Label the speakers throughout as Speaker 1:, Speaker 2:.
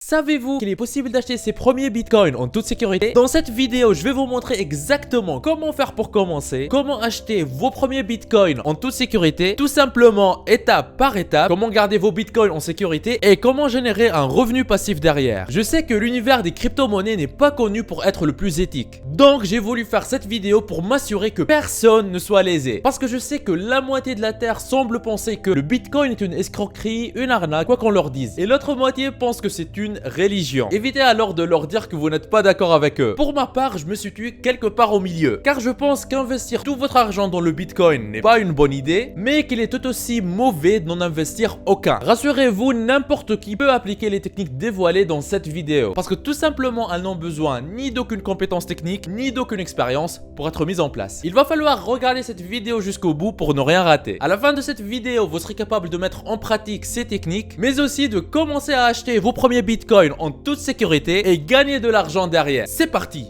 Speaker 1: Savez-vous qu'il est possible d'acheter ses premiers bitcoins en toute sécurité? Dans cette vidéo, je vais vous montrer exactement comment faire pour commencer, comment acheter vos premiers bitcoins en toute sécurité, tout simplement étape par étape, comment garder vos bitcoins en sécurité et comment générer un revenu passif derrière. Je sais que l'univers des crypto-monnaies n'est pas connu pour être le plus éthique. Donc j'ai voulu faire cette vidéo pour m'assurer que personne ne soit lésé. Parce que je sais que la moitié de la terre semble penser que le bitcoin est une escroquerie, une arnaque, quoi qu'on leur dise. Et l'autre moitié pense que c'est une religion. Évitez alors de leur dire que vous n'êtes pas d'accord avec eux. Pour ma part, je me situe quelque part au milieu. Car je pense qu'investir tout votre argent dans le bitcoin n'est pas une bonne idée, mais qu'il est tout aussi mauvais de n'en investir aucun. Rassurez-vous, n'importe qui peut appliquer les techniques dévoilées dans cette vidéo. Parce que tout simplement, elles n'ont besoin ni d'aucune compétence technique, ni d'aucune expérience pour être mises en place. Il va falloir regarder cette vidéo jusqu'au bout pour ne rien rater. À la fin de cette vidéo, vous serez capable de mettre en pratique ces techniques, mais aussi de commencer à acheter vos premiers bitcoins en toute sécurité et gagner de l'argent derrière. C'est parti!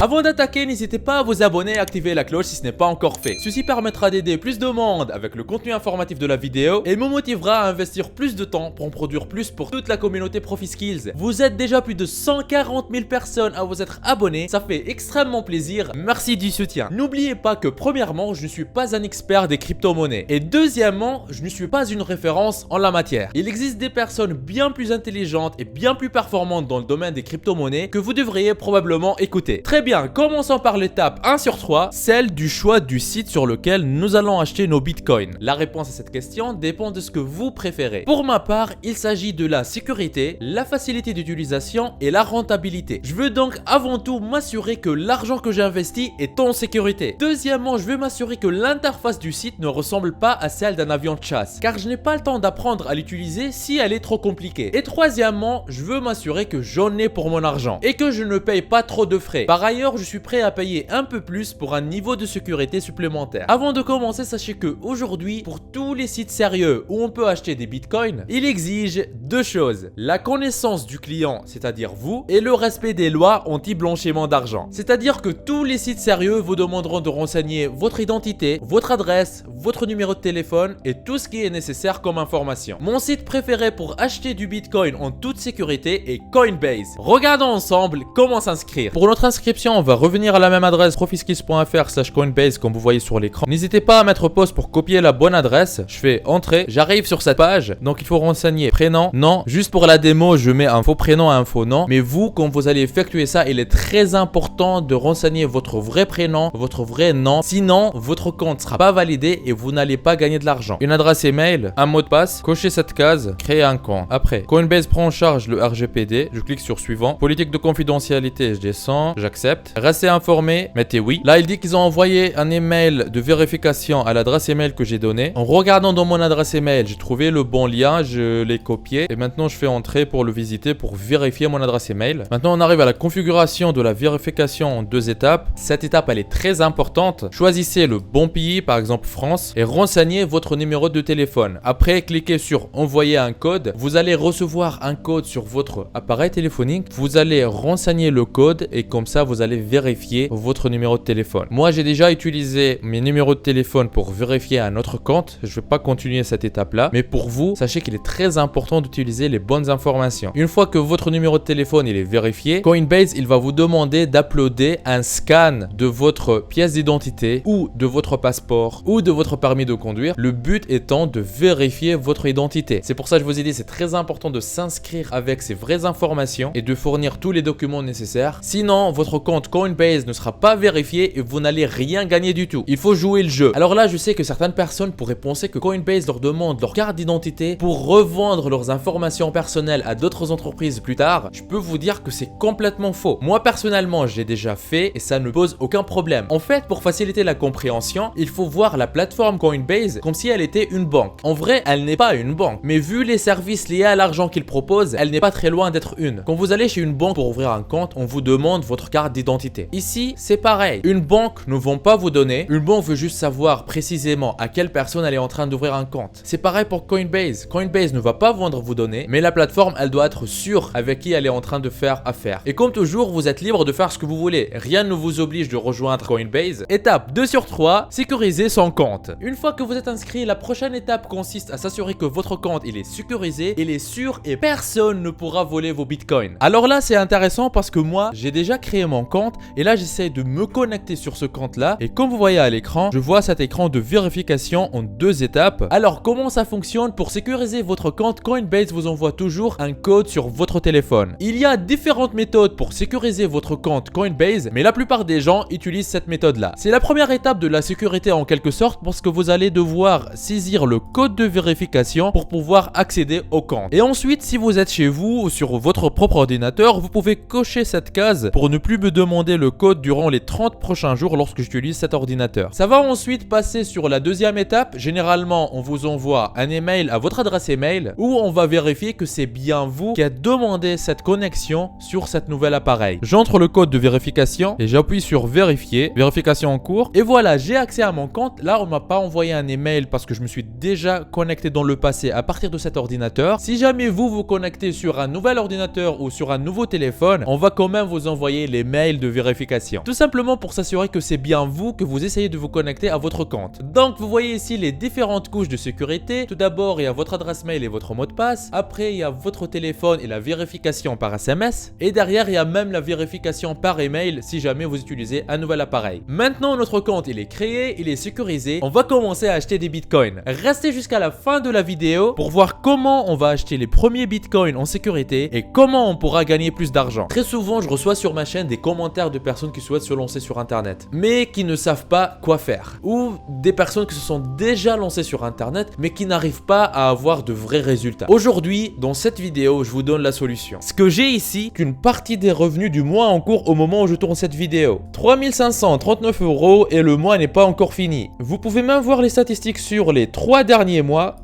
Speaker 1: Avant d'attaquer, n'hésitez pas à vous abonner et activer la cloche si ce n'est pas encore fait. Ceci permettra d'aider plus de monde avec le contenu informatif de la vidéo et me motivera à investir plus de temps pour en produire plus pour toute la communauté ProfiSkills. Vous êtes déjà plus de 140 000 personnes à vous être abonnés, ça fait extrêmement plaisir, merci du soutien. N'oubliez pas que premièrement, je ne suis pas un expert des crypto-monnaies et deuxièmement, je ne suis pas une référence en la matière. Il existe des personnes bien plus intelligentes et bien plus performantes dans le domaine des crypto-monnaies que vous devriez probablement écouter. Très bien, commençons par l'étape 1 sur 3, celle du choix du site sur lequel nous allons acheter nos bitcoins. La réponse à cette question dépend de ce que vous préférez. Pour ma part, il s'agit de la sécurité, la facilité d'utilisation et la rentabilité. Je veux donc avant tout m'assurer que l'argent que j'investis est en sécurité. Deuxièmement, je veux m'assurer que l'interface du site ne ressemble pas à celle d'un avion de chasse, car je n'ai pas le temps d'apprendre à l'utiliser si elle est trop compliquée. Et troisièmement, je veux m'assurer que j'en ai pour mon argent et que je ne paye pas trop de frais. Par ailleurs, je suis prêt à payer un peu plus pour un niveau de sécurité supplémentaire. Avant de commencer, sachez que aujourd'hui, pour tous les sites sérieux où on peut acheter des bitcoins, il exige deux choses: la connaissance du client, c'est-à-dire vous, et le respect des lois anti-blanchiment d'argent. C'est-à-dire que tous les sites sérieux vous demanderont de renseigner votre identité, votre adresse, votre numéro de téléphone et tout ce qui est nécessaire comme information. Mon site préféré pour acheter du bitcoin en toute sécurité est Coinbase. Regardons ensemble comment s'inscrire. Pour notre inscription, on va revenir à la même adresse profiskills.fr/coinbase comme vous voyez sur l'écran. N'hésitez pas à mettre pause pour copier la bonne adresse. Je fais entrée, j'arrive sur cette page. Donc il faut renseigner prénom, nom. Juste pour la démo, je mets un faux prénom et un faux nom. Mais vous, quand vous allez effectuer ça, il est très important de renseigner votre vrai prénom, votre vrai nom. Sinon, votre compte ne sera pas validé et vous n'allez pas gagner de l'argent. Une adresse email, un mot de passe, cochez cette case, créer un compte. Après, Coinbase prend en charge le RGPD. Je clique sur suivant. Politique de confidentialité, je descends, j'accepte. Restez informé, mettez oui. Là, il dit qu'ils ont envoyé un email de vérification à l'adresse email que j'ai donnée. En regardant dans mon adresse email, j'ai trouvé le bon lien, je l'ai copié et maintenant je fais entrer pour le visiter pour vérifier mon adresse email. Maintenant, on arrive à la configuration de la vérification en deux étapes. Cette étape, elle est très importante. Choisissez le bon pays, par exemple France, et renseignez votre numéro de téléphone. Après, cliquez sur envoyer un code. Vous allez recevoir un code sur votre appareil téléphonique. Vous allez renseigner le code et comme ça, vous allez vérifier votre numéro de téléphone. Moi, j'ai déjà utilisé mes numéros de téléphone pour vérifier un autre compte. Je ne vais pas continuer cette étape-là. Mais pour vous, sachez qu'il est très important d'utiliser les bonnes informations. Une fois que votre numéro de téléphone il est vérifié, Coinbase, il va vous demander d'uploader un scan de votre pièce d'identité ou de votre passeport ou de votre permis de conduire. Le but étant de vérifier votre identité. C'est pour ça que je vous ai dit, c'est très important de s'inscrire avec ces vraies informations et de fournir tous les documents nécessaires. Sinon, votre compte Coinbase ne sera pas vérifié et vous n'allez rien gagner du tout. Il faut jouer le jeu. Alors là, je sais que certaines personnes pourraient penser que Coinbase leur demande leur carte d'identité pour revendre leurs informations personnelles à d'autres entreprises plus tard. Je peux vous dire que c'est complètement faux. Moi, personnellement, j'ai déjà fait et ça ne pose aucun problème. En fait, pour faciliter la compréhension, il faut voir la plateforme Coinbase comme si elle était une banque. En vrai, elle n'est pas une banque, mais vu les services liés à l'argent qu'ils proposent, elle n'est pas très loin d'être une. Quand vous allez chez une banque pour ouvrir un compte, on vous demande votre carte d'identité. d'identité. Ici, c'est pareil. Une banque ne vont pas vous donner. Une banque veut juste savoir précisément à quelle personne elle est en train d'ouvrir un compte. C'est pareil pour Coinbase. Coinbase ne va pas vendre vos données, mais la plateforme, elle doit être sûre avec qui elle est en train de faire affaire. Et comme toujours, vous êtes libre de faire ce que vous voulez. Rien ne vous oblige de rejoindre Coinbase. Étape 2 sur 3, sécuriser son compte. Une fois que vous êtes inscrit, la prochaine étape consiste à s'assurer que votre compte il est sécurisé, il est sûr et personne ne pourra voler vos bitcoins. Alors là, c'est intéressant parce que moi, j'ai déjà créé mon compte et là, j'essaie de me connecter sur ce compte-là. Et comme vous voyez à l'écran, je vois cet écran de vérification en 2 étapes. Alors, comment ça fonctionne? Pour sécuriser votre compte, Coinbase vous envoie toujours un code sur votre téléphone. Il y a différentes méthodes pour sécuriser votre compte Coinbase, mais la plupart des gens utilisent cette méthode-là. C'est la première étape de la sécurité en quelque sorte parce que vous allez devoir saisir le code de vérification pour pouvoir accéder au compte. Et ensuite, si vous êtes chez vous ou sur votre propre ordinateur, vous pouvez cocher cette case pour ne plus me demander le code durant les 30 prochains jours lorsque j'utilise cet ordinateur. Ça va ensuite passer sur la deuxième étape. Généralement, on vous envoie un email à votre adresse email où on va vérifier que c'est bien vous qui a demandé cette connexion sur cet nouvel appareil. J'entre le code de vérification et j'appuie sur vérifier, vérification en cours. Et voilà, j'ai accès à mon compte. Là, on m'a pas envoyé un email parce que je me suis déjà connecté dans le passé à partir de cet ordinateur. Si jamais vous vous connectez sur un nouvel ordinateur ou sur un nouveau téléphone, on va quand même vous envoyer les mails de vérification. Tout simplement pour s'assurer que c'est bien vous que vous essayez de vous connecter à votre compte. Donc, vous voyez ici les différentes couches de sécurité. Tout d'abord, il y a votre adresse mail et votre mot de passe. Après, il y a votre téléphone et la vérification par SMS. Et derrière, il y a même la vérification par email si jamais vous utilisez un nouvel appareil. Maintenant, notre compte, il est créé, il est sécurisé. On va commencer à acheter des bitcoins. Restez jusqu'à la fin de la vidéo pour voir comment on va acheter les premiers bitcoins en sécurité et comment on pourra gagner plus d'argent. Très souvent, je reçois sur ma chaîne des commentaires de personnes qui souhaitent se lancer sur Internet, mais qui ne savent pas quoi faire. Ou des personnes qui se sont déjà lancées sur Internet, mais qui n'arrivent pas à avoir de vrais résultats. Aujourd'hui, dans cette vidéo, je vous donne la solution. Ce que j'ai ici, c'est une partie des revenus du mois en cours au moment où je tourne cette vidéo. 3539 € et le mois n'est pas encore fini. Vous pouvez même voir les statistiques sur les 3 derniers mois.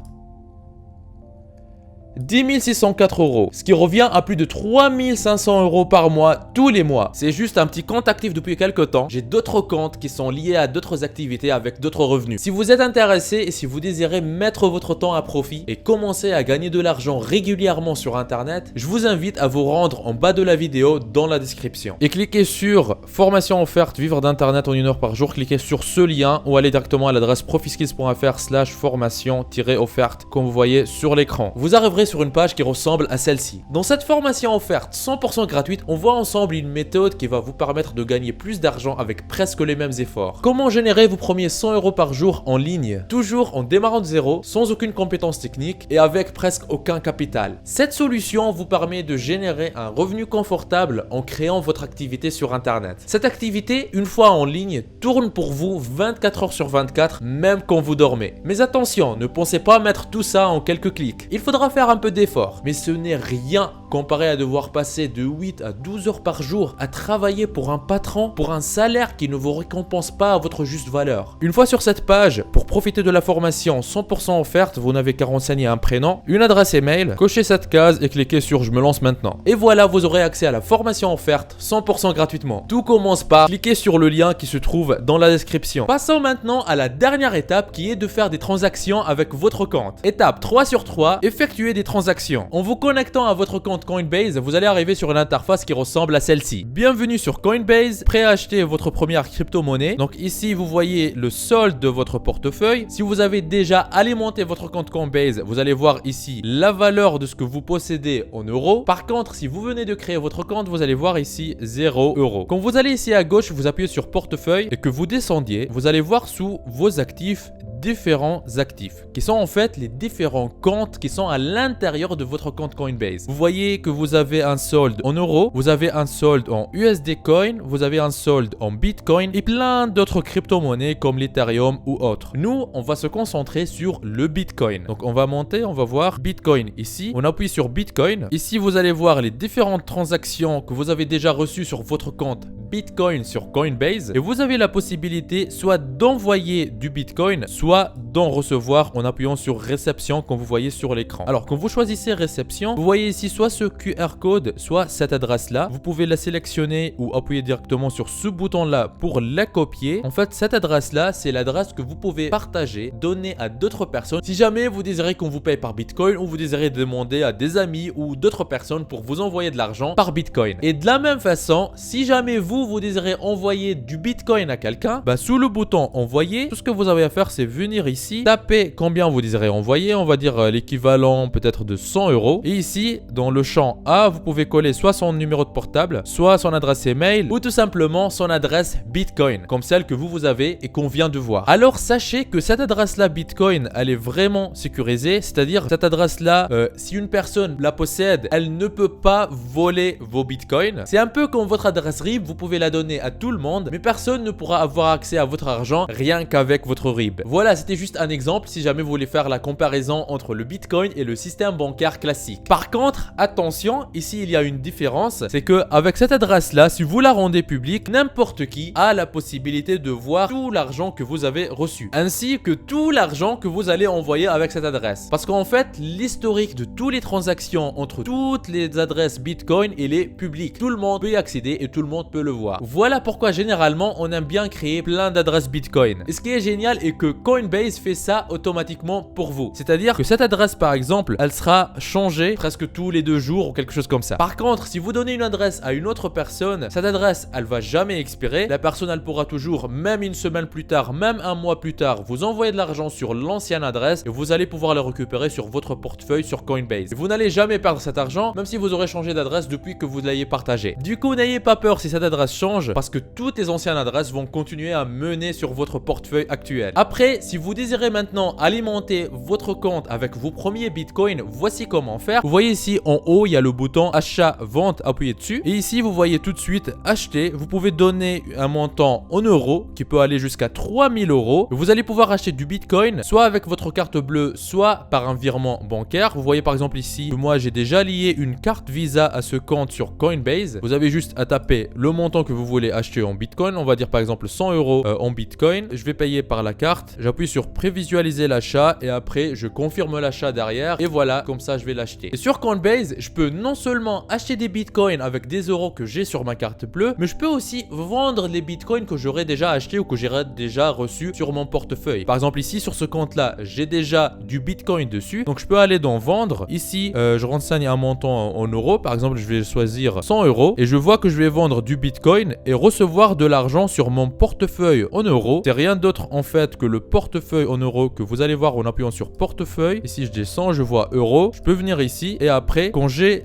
Speaker 1: 10 604 €, ce qui revient à plus de 3 500 € par mois, tous les mois. C'est juste un petit compte actif depuis quelques temps. J'ai d'autres comptes qui sont liés à d'autres activités avec d'autres revenus. Si vous êtes intéressé et si vous désirez mettre votre temps à profit et commencer à gagner de l'argent régulièrement sur Internet, je vous invite à vous rendre en bas de la vidéo dans la description. Et cliquez sur formation offerte, vivre d'Internet en 1 heure par jour. Cliquez sur ce lien ou allez directement à l'adresse profiskills.fr/formation-offerte comme vous voyez sur l'écran. Vous arriverez sur une page qui ressemble à celle-ci. Dans cette formation offerte 100% gratuite, on voit ensemble une méthode qui va vous permettre de gagner plus d'argent avec presque les mêmes efforts. Comment générer vos premiers 100 € par jour en ligne, toujours en démarrant de zéro, sans aucune compétence technique et avec presque aucun capital. Cette solution vous permet de générer un revenu confortable en créant votre activité sur Internet. Cette activité, une fois en ligne, tourne pour vous 24 heures sur 24, même quand vous dormez. Mais attention, ne pensez pas mettre tout ça en quelques clics. Il faudra faire un peu d'effort, mais ce n'est rien comparé à devoir passer de 8 à 12 heures par jour à travailler pour un patron, pour un salaire qui ne vous récompense pas à votre juste valeur. Une fois sur cette page, pour profiter de la formation 100% offerte, vous n'avez qu'à renseigner un prénom, une adresse email, cochez cette case et cliquez sur je me lance maintenant. Et voilà, vous aurez accès à la formation offerte 100% gratuitement. Tout commence par cliquer sur le lien qui se trouve dans la description. Passons maintenant à la dernière étape qui est de faire des transactions avec votre compte. Étape 3 sur 3, effectuer des transactions. En vous connectant à votre compte Coinbase, vous allez arriver sur une interface qui ressemble à celle-ci. Bienvenue sur Coinbase, prêt à acheter votre première crypto-monnaie. Donc ici, vous voyez le solde de votre portefeuille. Si vous avez déjà alimenté votre compte Coinbase, vous allez voir ici la valeur de ce que vous possédez en euros. Par contre, si vous venez de créer votre compte, vous allez voir ici 0 €. Quand vous allez ici à gauche, vous appuyez sur portefeuille et que vous descendiez, vous allez voir sous vos actifs différents actifs qui sont en fait les différents comptes qui sont à l'intérieur de votre compte Coinbase. Vous voyez que vous avez un solde en euros, vous avez un solde en USD Coin, vous avez un solde en Bitcoin et plein d'autres crypto-monnaies comme l'Ethereum ou autres. Nous, on va se concentrer sur le Bitcoin. Donc on va monter, on va voir Bitcoin ici. On appuie sur Bitcoin. Ici, vous allez voir les différentes transactions que vous avez déjà reçues sur votre compte Bitcoin sur Coinbase et vous avez la possibilité soit d'envoyer du Bitcoin, soit d'en recevoir en appuyant sur réception comme vous voyez sur l'écran. Alors quand vous choisissez réception, vous voyez ici soit ce QR code, soit cette adresse là. Vous pouvez la sélectionner ou appuyer directement sur ce bouton là pour la copier. En fait, cette adresse là, c'est l'adresse que vous pouvez partager, donner à d'autres personnes si jamais vous désirez qu'on vous paye par Bitcoin ou vous désirez demander à des amis ou d'autres personnes pour vous envoyer de l'argent par Bitcoin. Et de la même façon, si jamais vous désirez envoyer du Bitcoin à quelqu'un, sous le bouton envoyer, tout ce que vous avez à faire c'est venir ici, taper combien vous désirez envoyer, on va dire l'équivalent peut-être de 100 €. Et ici, dans le champ A, vous pouvez coller soit son numéro de portable, soit son adresse email ou tout simplement son adresse Bitcoin, comme celle que vous avez et qu'on vient de voir. Alors sachez que cette adresse-là Bitcoin, elle est vraiment sécurisée, c'est-à-dire cette adresse-là, si une personne la possède, elle ne peut pas voler vos Bitcoins. C'est un peu comme votre adresse RIB, vous pouvez la donner à tout le monde, mais personne ne pourra avoir accès à votre argent rien qu'avec votre RIB. Voilà, c'était juste un exemple si jamais vous voulez faire la comparaison entre le Bitcoin et le système bancaire classique. Par contre, attention, ici il y a une différence, c'est que avec cette adresse-là, si vous la rendez publique, n'importe qui a la possibilité de voir tout l'argent que vous avez reçu, ainsi que tout l'argent que vous allez envoyer avec cette adresse. Parce qu'en fait, l'historique de toutes les transactions entre toutes les adresses Bitcoin, il est public. Tout le monde peut y accéder et tout le monde peut le voir. Voilà pourquoi généralement, on aime bien créer plein d'adresses Bitcoin. Et ce qui est génial est que Coinbase fait ça automatiquement pour vous. C'est-à-dire que cette adresse, par exemple, elle sera changée presque tous les 2 jours ou quelque chose comme ça. Par contre, si vous donnez une adresse à une autre personne, cette adresse, elle va jamais expirer. La personne, elle pourra toujours, même une semaine plus tard, même un mois plus tard, vous envoyer de l'argent sur l'ancienne adresse et vous allez pouvoir le récupérer sur votre portefeuille sur Coinbase. Et vous n'allez jamais perdre cet argent, même si vous aurez changé d'adresse depuis que vous l'ayez partagé. Du coup, n'ayez pas peur si cette adresse change, parce que toutes les anciennes adresses vont continuer à mener sur votre portefeuille actuel. Après, si vous désirez maintenant alimenter votre compte avec vos premiers Bitcoin, voici comment faire. Vous voyez ici en haut, il y a le bouton achat, vente, appuyez dessus. Et ici, vous voyez tout de suite acheter. Vous pouvez donner un montant en euros qui peut aller jusqu'à 3000 €. Vous allez pouvoir acheter du Bitcoin, soit avec votre carte bleue, soit par un virement bancaire. Vous voyez par exemple ici que moi j'ai déjà lié une carte Visa à ce compte sur Coinbase. Vous avez juste à taper le montant que vous voulez acheter en Bitcoin. On va dire par exemple 100 € en Bitcoin. Je vais payer par la carte. J'appuie sur prévisualiser l'achat et après je confirme l'achat derrière. Et voilà, comme ça je vais l'acheter. Et sur Coinbase, je peux non seulement acheter des Bitcoins avec des euros que j'ai sur ma carte bleue, mais je peux aussi vendre les Bitcoins que j'aurais déjà acheté ou que j'aurais déjà reçu sur mon portefeuille. Par exemple ici sur ce compte là, j'ai déjà du Bitcoin dessus. Donc je peux aller dans vendre. Ici, je renseigne un montant en euros. Par exemple, je vais choisir 100 € et je vois que je vais vendre du Bitcoin et recevoir de l'argent sur mon portefeuille en euros. C'est rien d'autre en fait que le portefeuille en euros que vous allez voir en appuyant sur portefeuille. Ici, je descends, je vois euros. Je peux venir ici et après, quand j'ai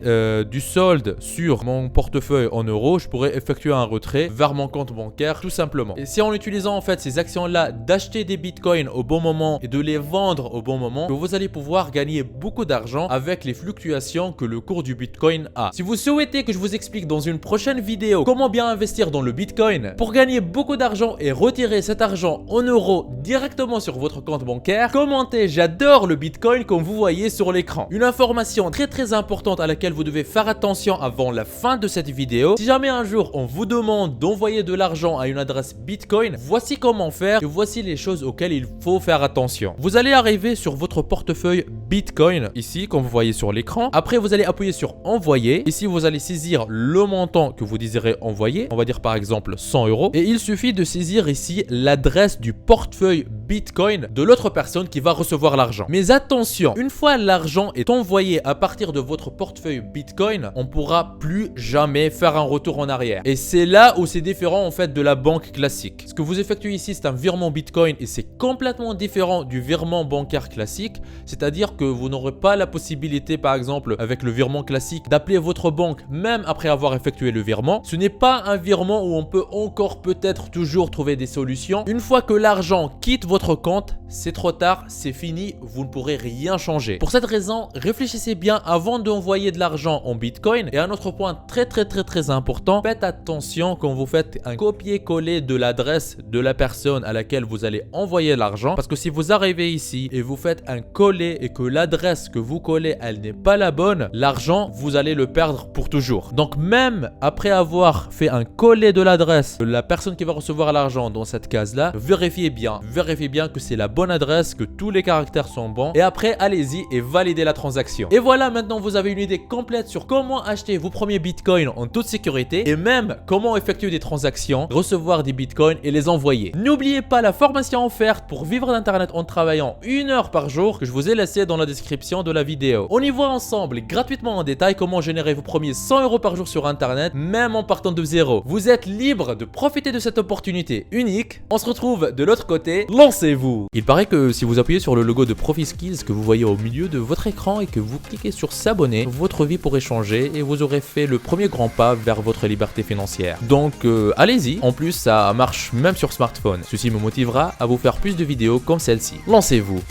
Speaker 1: du solde sur mon portefeuille en euros, je pourrais effectuer un retrait vers mon compte bancaire tout simplement. Et c'est en utilisant en fait ces actions-là d'acheter des Bitcoins au bon moment et de les vendre au bon moment que vous allez pouvoir gagner beaucoup d'argent avec les fluctuations que le cours du Bitcoin a. Si vous souhaitez que je vous explique dans une prochaine vidéo comment bien investir dans le Bitcoin pour gagner beaucoup d'argent et retirer cet argent en euros directement sur votre compte bancaire, commentez j'adore le Bitcoin comme vous voyez sur l'écran. Une information très importante à laquelle vous devez faire attention avant la fin de cette vidéo. Si jamais un jour on vous demande d'envoyer de l'argent à une adresse Bitcoin, voici comment faire et voici les choses auxquelles il faut faire attention. Vous allez arriver sur votre portefeuille Bitcoin ici comme vous voyez sur l'écran. Après vous allez appuyer sur envoyer. Ici vous allez saisir le montant que vous désirez envoyer. On va dire par exemple 100 € et il suffit de saisir ici l'adresse du portefeuille Bitcoin de l'autre personne qui va recevoir l'argent. Mais attention, une fois l'argent est envoyé à partir de votre portefeuille Bitcoin, on pourra plus jamais faire un retour en arrière. Et c'est là où c'est différent en fait de la banque classique. Ce que vous effectuez ici, c'est un virement Bitcoin et c'est complètement différent du virement bancaire classique. C'est-à-dire que vous n'aurez pas la possibilité, par exemple, avec le virement classique, d'appeler votre banque même après avoir effectué le virement. Ce n'est pas un virement où on peut encore peut-être toujours trouver des solutions. Une fois que l'argent quitte votre compte, c'est trop tard, c'est fini, vous ne pourrez rien changer. Pour cette raison, réfléchissez bien avant d'envoyer de l'argent en Bitcoin. Et un autre point très important, faites attention quand vous faites un copier-coller de l'adresse de la personne à laquelle vous allez envoyer l'argent. Parce que si vous arrivez ici et vous faites un coller et que l'adresse que vous collez, elle n'est pas la bonne, l'argent, vous allez le perdre pour toujours. Donc même après avoir fait un coller de l'adresse de la personne qui va recevoir l'argent dans cette case-là, vérifiez bien que c'est la bonne adresse, que tous les caractères sont bons. Et après, allez-y et validez la transaction. Et voilà, maintenant vous avez une idée complète sur comment acheter vos premiers bitcoins en toute sécurité et même comment effectuer des transactions, recevoir des bitcoins et les envoyer. N'oubliez pas la formation offerte pour vivre d'internet en travaillant 1 heure par jour que je vous ai laissé dans la description de la vidéo. On y voit ensemble gratuitement en détail comment générer vos premiers 100 € par jour sur internet, même en partant de zéro. Vous êtes libre de profiter de cette opportunité unique. On se retrouve de l'autre côté. Lancez-vous! Il paraît que si vous appuyez sur le logo de ProfiSkills que vous voyez au milieu de votre écran et que vous cliquez sur s'abonner, votre vie pourrait changer et vous aurez fait le premier grand pas vers votre liberté financière. Donc allez-y, en plus ça marche même sur smartphone. Ceci me motivera à vous faire plus de vidéos comme celle-ci. Lancez-vous!